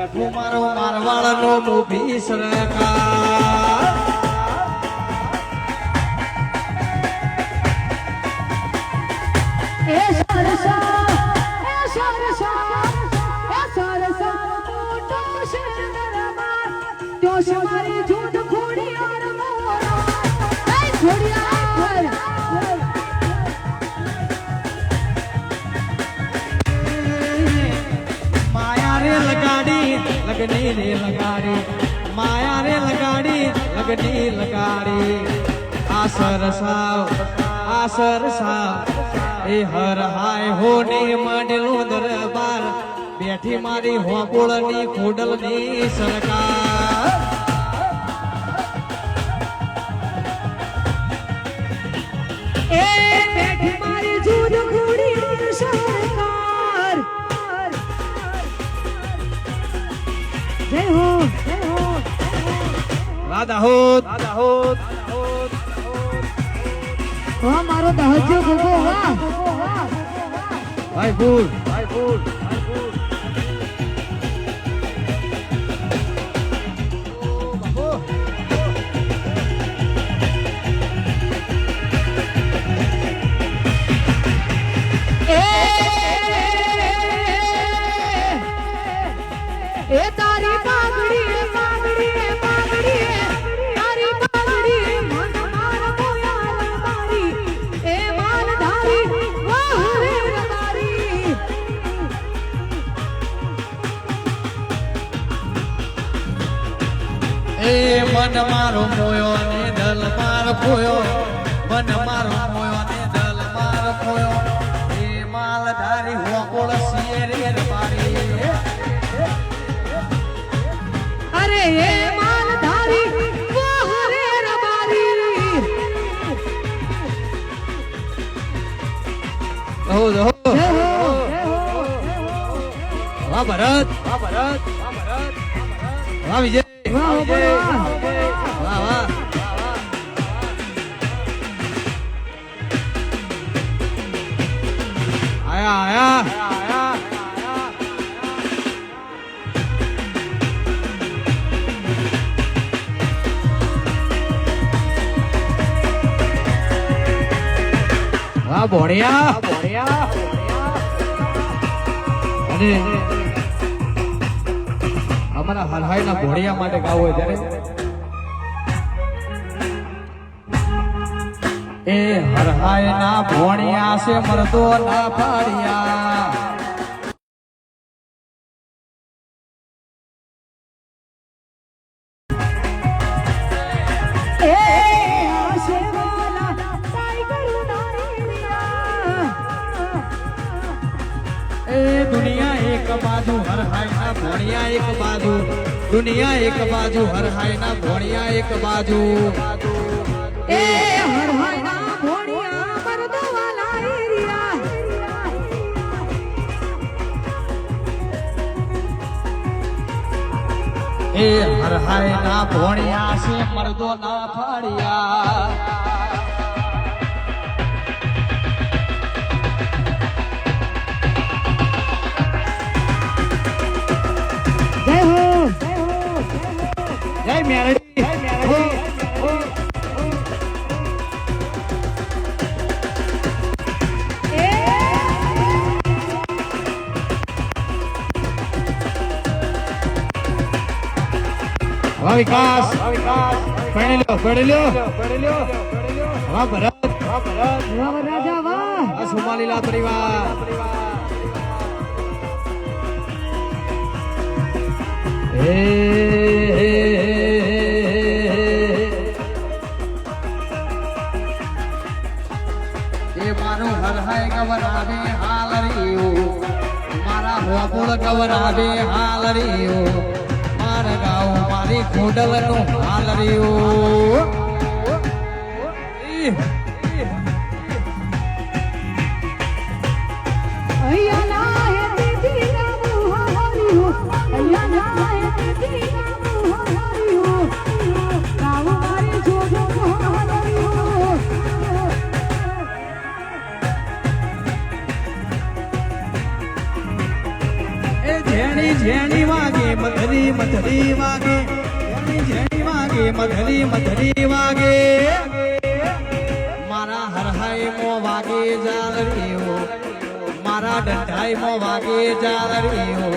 બેઠું મારો મારવાડનો મોભી સરકાર એ સરસા મોટો છે દરબાર જો છે મારી જૂઠ ખોડિયાર મોરો એ ખોડિયાર માયા રે લગાડી લગની રે લગાડી માયા રે લગાડી લગની લગાડી આ સરસાવ એ હર હાય હોને માંડેલો દરબાર બેઠી મારી હોપોળની ખોડલની સરકાર એ બેઠી મારી જૂઠ ખોડિયાર સરકાર જય હો દાહોદ વાહ મારો દહજો ગોગો વાહ ભાઈ ફૂલ એ તારી પાઘડી તારી પાઘડી મન માર મોયા મારી એ માલધારી વાહ રે રબારી એ મન મારો મોયો ને દલ માર ખોયો મન મારો મોયો ને દલ માર ખોયો એ માલધારી હોપોળ સિયે રે રબારી અરે એ માલધારી વાહ રે રબારી વાહ ભરત વાહ વિજય વાહ આયા વાહ બોડિયા અને અમારા હરહાઈના ભોળિયા માટે ગાવું હોય ત્યારે એ હરહાઈના ભોળિયા છે મરદો ના ફાડિયા એ આશેવાલા ટાઈગર નારીયા એ દુનિયા એક બાજુ હરહાઈના ભોળિયા એક બાજુ દુનિયા એક બાજુ હરહાઈના ભોળિયા એક બાજુ એ હરહાઈના ભોળિયા મરદવાલા એરિયા એ હરહાઈના ભોળિયા છે મરદો ના ફાડિયા જય હો જય મેરડી વાહ વિકાસ પડી લ્યો વાહ ભરત વાહ રાજા વાહ આ સુમાલીલા પરિવાર એ મારું હરહાય ગવરાવે હાલ રહ્યો મારા હોપુળ ગવરાવે હાલ રહ્યો મારા ગાઉ મારી ખોડલનું હાલ રહ્યો અહીંયા ના હે દીદી નામું હરિયો અહીંયા ના હે દીદી નામું હરિયો ગાવ મારી જોજો હરિયો એ જેણી જેણી વાગે મત મધરી વાગે એની ઝેરી વાગે મધરી મધરી વાગે મારા હરહાઈ મો વાગે જાલરીઓ મારા ડંઢાઈ મો વાગે જાલરીઓ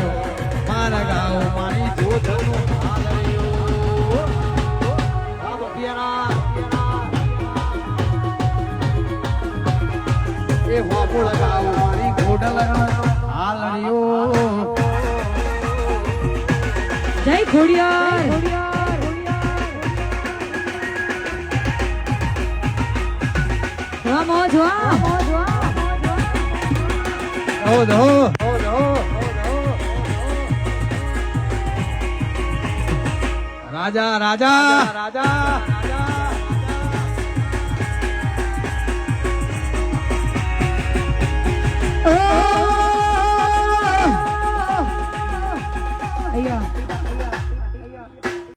મારા ગાઉ મારી જોધનું હાલરીઓ બાબો પિયારા એ વાપોળ ગાઉ મારી ગોડલ હાલરીઓ જય ખોડિયાર મોજ રાજા રાજા રાજા અહીંયા